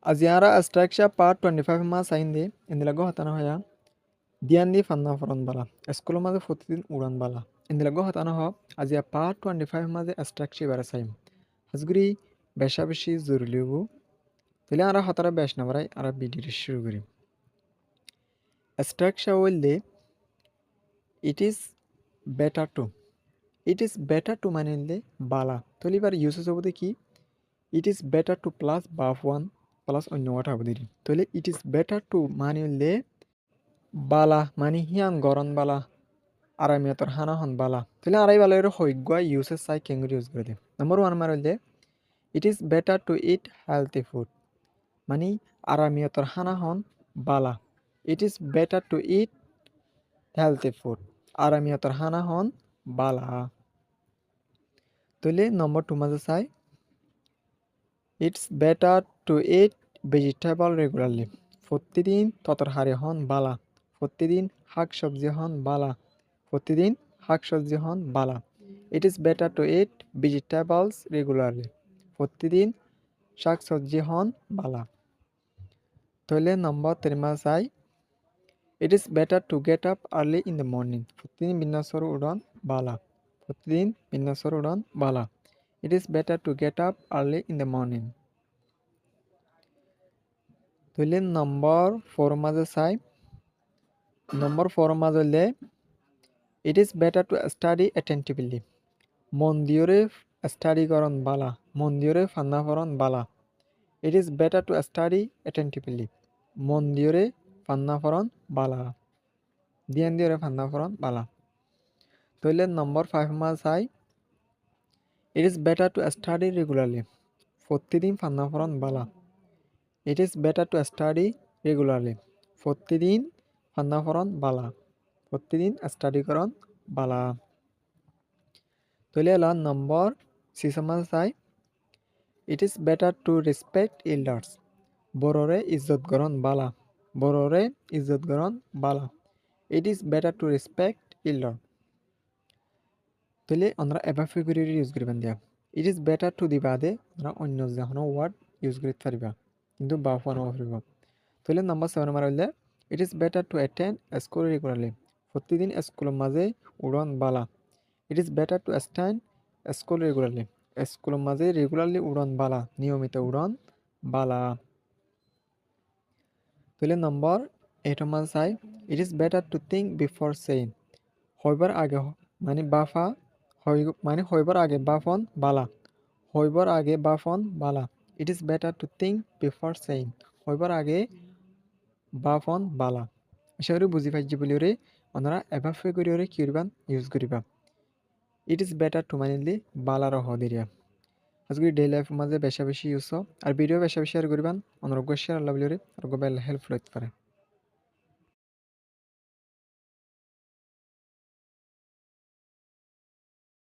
Aziara Astraksha Part 25 ma sainde indilago hatana hoya diandi fanna foron bala eskolo maze fotitin uran bala indilago hatana ho azia Part 25 maze Astrakshi barasaim hasguri besha beshi zurliugu tele ara hatara besh na barai ara bidir shuru kori Astraksha wolde it is better to manilde bala tolibar uses obode ki it is better to plus buff one plus অন্য what a হবে দিদি তাহলে ইট is better two মানে হলে বালা মানে হিয়ান গরন বালা আরামিয়তর হানা হন বালা তাহলে আড়াই বালা এর হইগুয়া ইউসেস চাই কেঙ্গুরি ইউজ করে দিই নম্বর ওয়ান মার হলে it is better to eat healthy food মানে আরামিয়তর হানা হন বালা it is better to eat healthy food আরামিয়তর হানা হন বালা তাহলে নম্বর টু মাঝে চাই it's better to eat vegetable regularly প্রতিদিন ততর হারে হন বালা প্রতিদিন শাক সবজি হন বালা প্রতিদিন শাক সবজি হন বালা it is better to it vegetables regularly প্রতিদিন শাক সবজি হন বালা তাহলে নম্বর তিন চাই it is better to get up early in the morning প্রতিদিন বিন্যাসর উড়ন বালা প্রতিদিন বিন্যাসর উড়ন বালা it is better to get up early in the morning তাহলে নম্বর ফোর মাঝে চাই নম্বর ফোর মাঝে হলে it is better to study attentively মন দিয়রে স্টাডি করন বালা মন দিয়রে ফান্না করন বালা it is better to study attentively মন দিয়রে ফান্না করন বালা ধ্যান দিয়রে ফান্না করন বালা তাহলে নম্বর ফাইভ মাঝে চাই it is better to study regularly প্রতিদিন ফান্না করন বালা it is better to study regularly প্রতিদিন ফান্না করন বালা প্রতিদিন স্টাডি করন বালা তাহলে এলা নম্বর সিসমাস চাই it is better to respect elders বড়রে ইজ্জত করন বালা বড়রে ইজ্জত করন বালা it is better to respect elder তাহলে আমরা এভাফিগুরি ইউজ করবেন দিয়া it is better to the বাদে আমরা অন্য যেকোনো ওয়ার্ড ইউজ করতে পারিবা কিন্তু বাফানো পারিবা তাহলে নাম্বার 7 আমার হইলে ইট is better to attend school regularly প্রতিদিন স্কুলের মাঝে উড়ন বালা it is better to attend school regularly স্কুলের মাঝে রেগুলারলি উড়ন বালা নিয়মিত উড়ন বালা তাহলে নম্বর 8 মাঝে চাই it is better to think before saying হইবার আগে মানে বাফা মানে হইবার আগে বাফন বালা হইবার আগে বাফন বালা it is better to think before saying হইবার আগে বাফন বালা আশা করি বুঝি পাইছি বলি ওরে ওনারা এভাবে করে ওরে কি করবেন ইউজ করিবা ইট ইজ বেটার টু মানিলি বালার হদিরিয়া আজকে ডে লাইফ মাঝে বেশি ইউজ আর ভিডিও বেশি শেয়ার করবেন অনারোগ্য শেয়ার আল্লাহ বলি ওরে আর হেল্পফুল হতে পারে